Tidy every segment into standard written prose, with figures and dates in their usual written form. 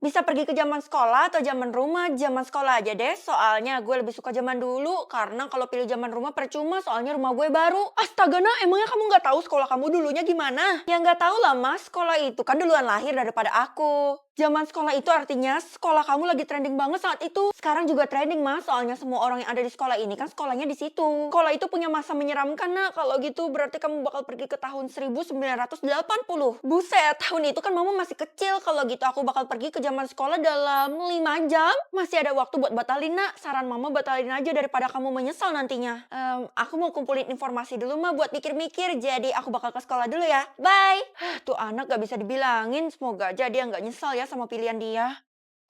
Bisa pergi ke zaman sekolah atau zaman rumah? Zaman sekolah aja deh, soalnya gue lebih suka zaman dulu. Karena kalau pilih zaman rumah percuma, soalnya rumah gue baru. Astaga, nah emangnya kamu nggak tahu sekolah kamu dulunya gimana? Ya nggak tahu lah mas, sekolah itu kan duluan lahir daripada aku. Zaman sekolah itu artinya sekolah kamu lagi trending banget saat itu. Sekarang juga trending mas, soalnya semua orang yang ada di sekolah ini kan sekolahnya di situ. Sekolah itu punya masa menyeramkan nak, kalau gitu berarti kamu bakal pergi ke tahun 1980. Buset, tahun itu kan mama masih kecil, kalau gitu aku bakal pergi ke zaman sekolah dalam 5 jam. Masih ada waktu buat batalin nak, saran mama batalin aja daripada kamu menyesal nantinya. Aku mau kumpulin informasi dulu mah buat mikir-mikir, jadi aku bakal ke sekolah dulu ya. Bye! Tuh anak gak bisa dibilangin, semoga aja dia gak nyesal ya sama pilihan dia.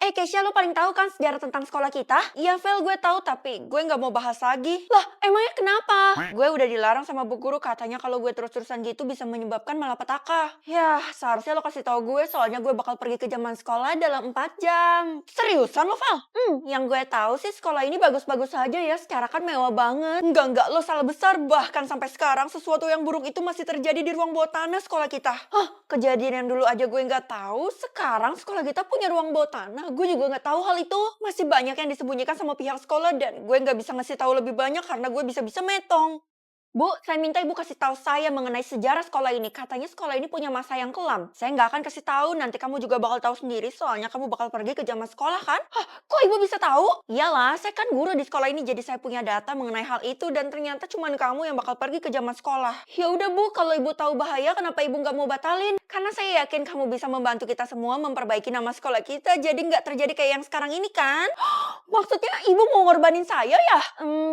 Keisha, lo paling tahu kan sejarah tentang sekolah kita? Iya, Vel, gue tahu, tapi gue nggak mau bahas lagi. Lah, emangnya kenapa? Gue udah dilarang sama bu guru, katanya kalau gue terus-terusan gitu bisa menyebabkan malapetaka. Yah, seharusnya lo kasih tahu gue, soalnya gue bakal pergi ke zaman sekolah dalam 4 jam. Seriusan lo, Vel? Yang gue tahu sih sekolah ini bagus-bagus aja ya, secara kan mewah banget. Enggak, lo salah besar. Bahkan sampai sekarang sesuatu yang buruk itu masih terjadi di ruang bawah tanah sekolah kita. Hah, kejadian yang dulu aja gue nggak tahu, sekarang sekolah kita punya ruang bawah tanah. Gue juga nggak tahu hal itu. Masih banyak yang disembunyikan sama pihak sekolah dan gue nggak bisa ngasih tahu lebih banyak karena gue bisa-bisa metong. Bu, saya minta ibu kasih tahu saya mengenai sejarah sekolah ini. Katanya sekolah ini punya masa yang kelam. Saya nggak akan kasih tahu, nanti kamu juga bakal tahu sendiri soalnya kamu bakal pergi ke zaman sekolah kan? Hah, kok ibu bisa tahu? Iyalah, saya kan guru di sekolah ini jadi saya punya data mengenai hal itu dan ternyata cuma kamu yang bakal pergi ke zaman sekolah. Ya udah bu, kalau ibu tahu bahaya kenapa ibu nggak mau batalin? Karena saya yakin kamu bisa membantu kita semua memperbaiki nama sekolah kita jadi nggak terjadi kayak yang sekarang ini kan? Maksudnya ibu mau ngorbanin saya ya?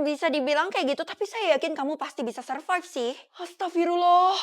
Bisa dibilang kayak gitu, tapi saya yakin kamu pasti bisa survive sih. Astagfirullah.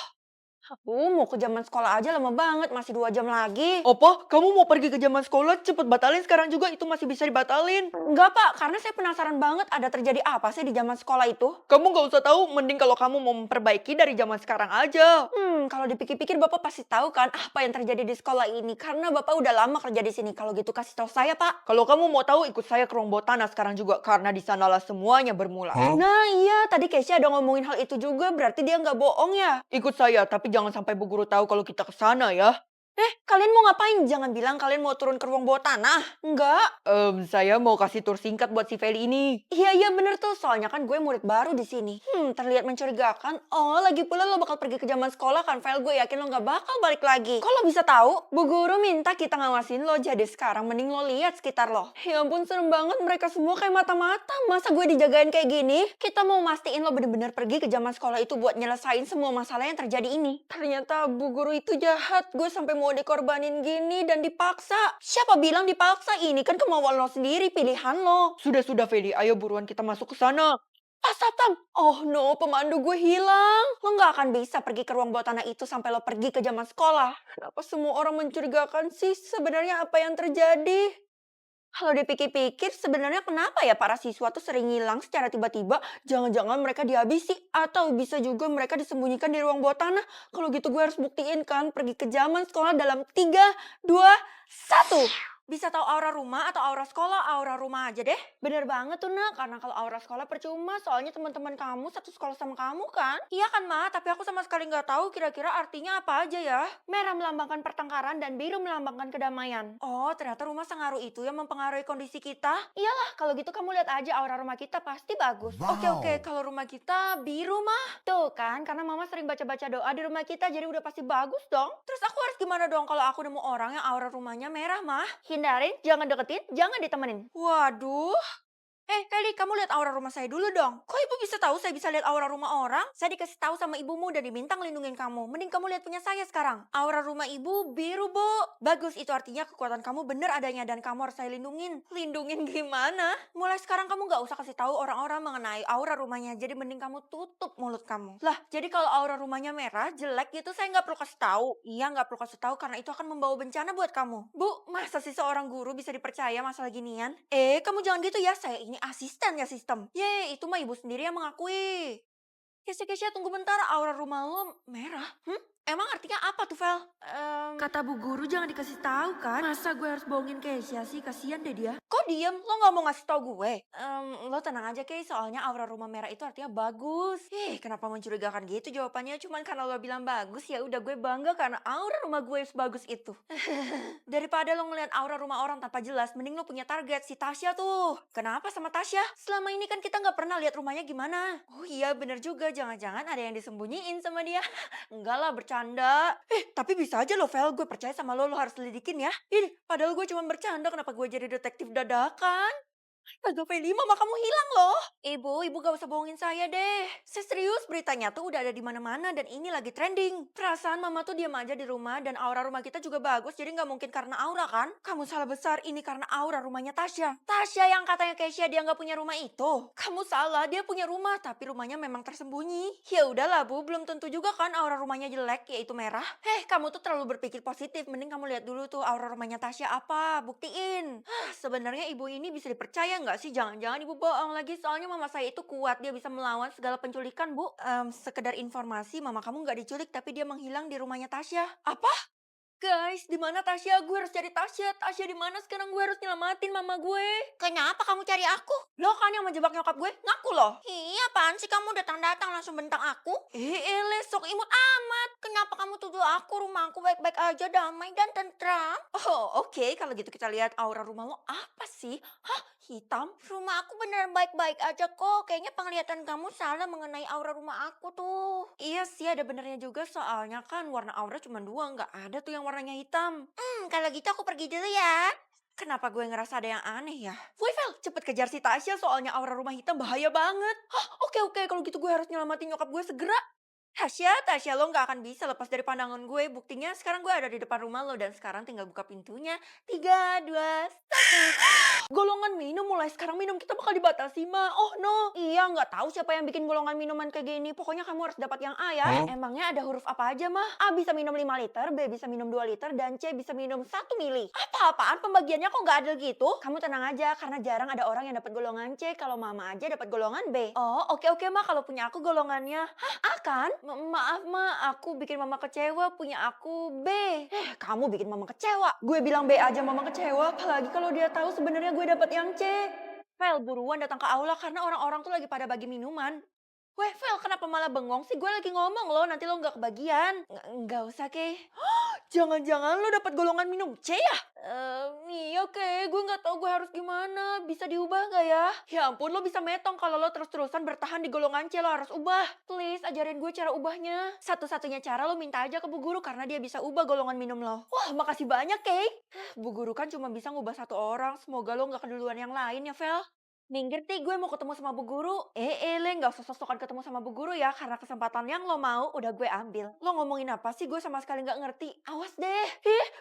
Aku mau ke zaman sekolah aja lama banget, masih 2 jam lagi. Apa? Kamu mau pergi ke zaman sekolah? Cepet batalin sekarang juga, itu masih bisa dibatalin. Enggak pak, karena saya penasaran banget ada terjadi apa sih di zaman sekolah itu. Kamu nggak usah tahu, mending kalau kamu mau memperbaiki dari zaman sekarang aja. Kalau dipikir-pikir bapak pasti tahu kan apa yang terjadi di sekolah ini. Karena bapak udah lama kerja di sini. Kalau gitu kasih tahu saya pak. Kalau kamu mau tahu ikut saya ke ruang bawah tanah sekarang juga. Karena di sanalah semuanya bermula. Nah iya, tadi Keisha ada ngomongin hal itu juga. Berarti dia nggak bohong ya? Ikut saya, tapi jangan sampai bu guru tahu kalau kita ke sana ya. Kalian mau ngapain? Jangan bilang kalian mau turun ke ruang bawah tanah. Enggak. Saya mau kasih tur singkat buat si Feli ini. Iya bener tuh, soalnya kan gue murid baru di sini. Terlihat mencurigakan. Oh, lagi pula lo bakal pergi ke zaman sekolah kan, Fel? Gue yakin lo nggak bakal balik lagi. Kok lo bisa tahu? Bu guru minta kita ngawasin lo, jadi sekarang mending lo lihat sekitar lo. Ya ampun, serem banget mereka semua kayak mata-mata. Masa gue dijagain kayak gini? Kita mau mastiin lo bener-bener pergi ke zaman sekolah itu buat nyelesain semua masalah yang terjadi ini. Ternyata bu guru itu jahat. Gue sampai mau dikorbanin gini dan dipaksa. Siapa bilang dipaksa? Ini kan kemauan lo sendiri, pilihan lo. Sudah Feli, ayo buruan kita masuk ke sana. Pak Satpam, oh no, pemandu gue hilang. Lo nggak akan bisa pergi ke ruang bawah tanah itu sampai lo pergi ke zaman sekolah. Kenapa semua orang mencurigakan sih? Sebenarnya apa yang terjadi? Kalau dipikir-pikir, sebenarnya kenapa ya para siswa tuh sering hilang secara tiba-tiba? Jangan-jangan mereka dihabisi atau bisa juga mereka disembunyikan di ruang bawah tanah. Kalau gitu gue harus buktiin kan pergi ke zaman sekolah dalam 3, 2, 1. Bisa tahu aura rumah atau aura sekolah? Aura rumah aja deh. Bener banget tuh nak, karena kalau aura sekolah percuma soalnya teman-teman kamu satu sekolah sama kamu kan? Iya kan ma, tapi aku sama sekali nggak tahu kira-kira artinya apa aja ya. Merah melambangkan pertengkaran dan biru melambangkan kedamaian. Oh, ternyata rumah sengaruh itu yang mempengaruhi kondisi kita. Iyalah, kalau gitu kamu lihat aja aura rumah kita pasti bagus. Oke, kalau rumah kita biru mah. Tuh kan, karena mama sering baca-baca doa di rumah kita jadi udah pasti bagus dong. Terus aku harus gimana dong kalau aku nemu orang yang aura rumahnya merah mah? Hindarin, jangan deketin, jangan ditemenin. Waduh. Kelly, kamu lihat aura rumah saya dulu dong. Kok ibu bisa tahu saya bisa lihat aura rumah orang? Saya dikasih tahu sama ibumu dan diminta ngelindungin kamu. Mending kamu lihat punya saya sekarang. Aura rumah ibu biru, Bu. Bagus, itu artinya kekuatan kamu bener adanya dan kamu harus saya lindungin. Lindungin gimana? Mulai sekarang kamu nggak usah kasih tahu orang-orang mengenai aura rumahnya. Jadi mending kamu tutup mulut kamu. Lah, jadi kalau aura rumahnya merah, jelek gitu saya nggak perlu kasih tahu. Iya, nggak perlu kasih tahu karena itu akan membawa bencana buat kamu. Bu, masa sih seorang guru bisa dipercaya masalah ginian? Kamu jangan gitu ya. Saya ini asistennya sistem. Itu mah ibu sendiri yang mengakui. Kesya, tunggu bentar, aura rumah lo merah. Emang artinya apa tuh, Vel? Kata bu guru jangan dikasih tahu kan? Masa gue harus bohongin Kesya sih? Kasihan deh dia. Kok diem? Lo nggak mau ngasih tahu gue? Lo tenang aja, Kay. Soalnya aura rumah merah itu artinya bagus. Kenapa mencurigakan gitu jawabannya? Cuman karena lo bilang bagus, ya udah gue bangga karena aura rumah gue sebagus itu. Daripada lo ngeliat aura rumah orang tanpa jelas, mending lo punya target si Tasya tuh. Kenapa sama Tasya? Selama ini kan kita nggak pernah lihat rumahnya gimana. Oh iya bener juga, jangan-jangan ada yang disembunyiin sama dia. Enggak lah, bercanda. Tapi bisa aja lo, Vel. Gue percaya sama lo harus lidikin ya. Ini, padahal gue cuma bercanda, kenapa gue jadi detektif dadakan? Kagak Feli, mama kamu hilang loh. Ibu gak usah bohongin saya deh. Saya serius, beritanya tuh udah ada di mana-mana dan ini lagi trending. Perasaan mama tuh diam aja di rumah dan aura rumah kita juga bagus, jadi nggak mungkin karena aura kan? Kamu salah besar, ini karena aura rumahnya Tasya. Tasya yang katanya Kesya dia nggak punya rumah itu. Kamu salah, dia punya rumah tapi rumahnya memang tersembunyi. Ya udahlah Bu, belum tentu juga kan aura rumahnya jelek yaitu merah. Kamu tuh terlalu berpikir positif, mending kamu lihat dulu tuh aura rumahnya Tasya apa, buktiin. Sebenarnya ibu ini bisa dipercaya nggak sih? Jangan-jangan ibu bohong lagi, soalnya mama saya itu kuat, dia bisa melawan segala penculikan, Bu. Sekedar informasi, mama kamu nggak diculik tapi dia menghilang di rumahnya Tasya. Apa? Guys, di mana Tasya? Gue harus cari Tasya. Tasya di mana sekarang? Gue harus nyelamatin mama gue. Kenapa kamu cari aku? Lo kan yang menjebak nyokap gue? Ngaku loh. Iya, apaan sih kamu datang-datang langsung bentang aku? Sok imut amat. Kenapa kamu tuduh aku? Rumah aku baik-baik aja, damai dan tentram. Oh, oke. Kalau gitu kita lihat aura rumah lo apa sih? Hah? Hitam? Rumah aku beneran baik-baik aja kok. Kayaknya penglihatan kamu salah mengenai aura rumah aku tuh. Iya sih, ada benernya juga, soalnya kan warna aura cuma dua, nggak ada tuh yang warnanya hitam. Kalau gitu aku pergi dulu ya. Kenapa gue ngerasa ada yang aneh ya? Woi Vel, cepet kejar si Tasya, soalnya aura rumah hitam bahaya banget. Hah, oke, kalau gitu gue harus nyelamatin nyokap gue segera. Tasya, lo nggak akan bisa lepas dari pandangan gue. Buktinya sekarang gue ada di depan rumah lo dan sekarang tinggal buka pintunya. 3, 2, 1. Golongan minum mulai sekarang minum kita bakal dibatasi, Ma. Oh no. Iya, nggak tahu siapa yang bikin golongan minuman kayak gini. Pokoknya kamu harus dapat yang A ya. Emangnya ada huruf apa aja, Ma? A bisa minum 5 liter, B bisa minum 2 liter, dan C bisa minum 1 mili. Apa-apaan pembagiannya kok nggak adil gitu? Kamu tenang aja, karena jarang ada orang yang dapat golongan C. Kalau Mama aja dapat golongan B. Oh, oke, Ma. Kalau punya aku golongannya. Hah, A kan? Maaf, Ma. Aku bikin Mama kecewa. Punya aku B. Kamu bikin Mama kecewa. Gue bilang B aja Mama kecewa. Apalagi kalau dia tahu sebenarnya gue dapat yang C. Vel, buruan datang ke aula karena orang-orang tuh lagi pada bagi minuman. Weh, Vel, kenapa malah bengong sih? Gue lagi ngomong loh, nanti lo nggak kebagian. Nggak usah, Kay. Jangan-jangan lo dapat golongan minum C ya? Iya, Kay. Gue nggak tahu gue harus gimana. Bisa diubah nggak ya? Ya ampun, lo bisa metong kalau lo terus-terusan bertahan di golongan C. Lo harus ubah. Please, ajarin gue cara ubahnya. Satu-satunya cara lo minta aja ke bu guru karena dia bisa ubah golongan minum lo. Wah, makasih banyak, Kay. Bu guru kan cuma bisa ngubah satu orang. Semoga lo nggak keduluan yang lain ya, Vel. Minggir Ti, gue mau ketemu sama bu guru. Le, gak usah sok-sokan ketemu sama bu guru ya, karena kesempatan yang lo mau udah gue ambil. Lo ngomongin apa sih? Gue sama sekali gak ngerti. Awas deh.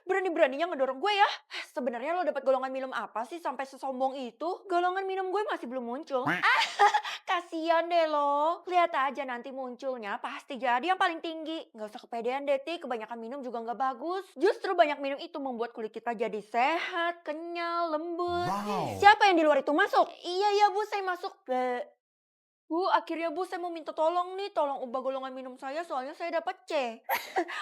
Berani-beraninya ngedorong gue ya. Sebenarnya lo dapat golongan minum apa sih sampai sesombong itu? Golongan minum gue masih belum muncul. Kasian deh lo. Lihat aja nanti munculnya pasti jadi yang paling tinggi. Gak usah kepedean deh Ti, kebanyakan minum juga gak bagus. Justru banyak minum itu membuat kulit kita jadi sehat, kenyal, lembut. Wow. Siapa yang di luar itu masuk? Iya Bu, saya masuk. Bu, akhirnya Bu, saya mau minta tolong nih, tolong ubah golongan minum saya soalnya saya dapat C.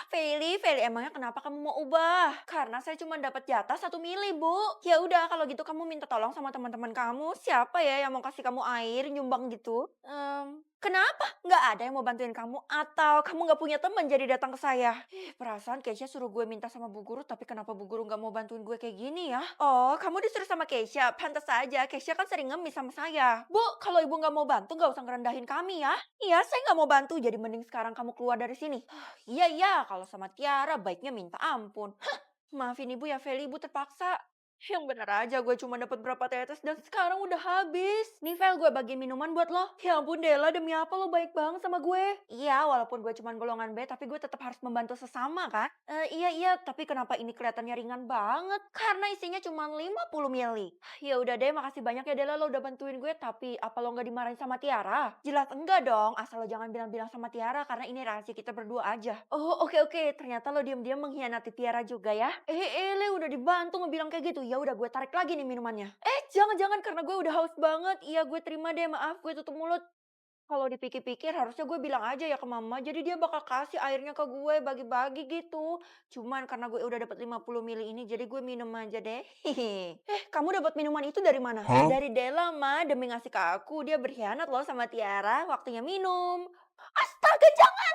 Feli, emangnya kenapa kamu mau ubah? Karena saya cuma dapat jatah 1 mili, Bu. Ya udah, kalau gitu kamu minta tolong sama teman-teman kamu. Siapa ya yang mau kasih kamu air, nyumbang gitu? Kenapa? Nggak ada yang mau bantuin kamu? Atau kamu nggak punya teman jadi datang ke saya? Perasaan Keisha suruh gue minta sama bu guru, tapi kenapa bu guru nggak mau bantuin gue kayak gini ya? Oh, kamu disuruh sama Keisha. Pantas saja, Keisha kan sering ngemis sama saya. Bu, kalau ibu nggak mau bantu, nggak usah ngerendahin kami ya. Iya, saya nggak mau bantu, jadi mending sekarang kamu keluar dari sini. Iya, kalau sama Tiara baiknya minta ampun. Maafin ibu ya Feli, ibu terpaksa. Yang bener aja, gue cuma dapat berapa tetes dan sekarang udah habis. Nih Vel, gue bagiin minuman buat lo. Ya ampun Della, demi apa lo baik banget sama gue? Iya, walaupun gue cuma golongan B, tapi gue tetap harus membantu sesama kan? Iya, tapi kenapa ini kelihatannya ringan banget? Karena isinya cuma 50 mili. Ya udah deh, makasih banyak ya Della, lo udah bantuin gue. Tapi apa lo nggak dimarahin sama Tiara? Jelas enggak dong, asal lo jangan bilang-bilang sama Tiara karena ini rahasia kita berdua aja. Oh, oke. Ternyata lo diam-diam mengkhianati Tiara juga ya? Le, udah dibantu ngebilang kayak gitu. Ya udah gue tarik lagi nih minumannya. Jangan karena gue udah haus banget. Iya gue terima deh, maaf gue tutup mulut. Kalau dipikir-pikir harusnya gue bilang aja ya ke mama, jadi dia bakal kasih airnya ke gue, bagi-bagi gitu. Cuman karena gue udah dapat 50 mili ini, jadi gue minum aja deh. Kamu dapat minuman itu dari mana? Dari Della, Ma. Demi ngasih ke aku, dia berkhianat loh sama Tiara. Waktunya minum. Astaga, jangan!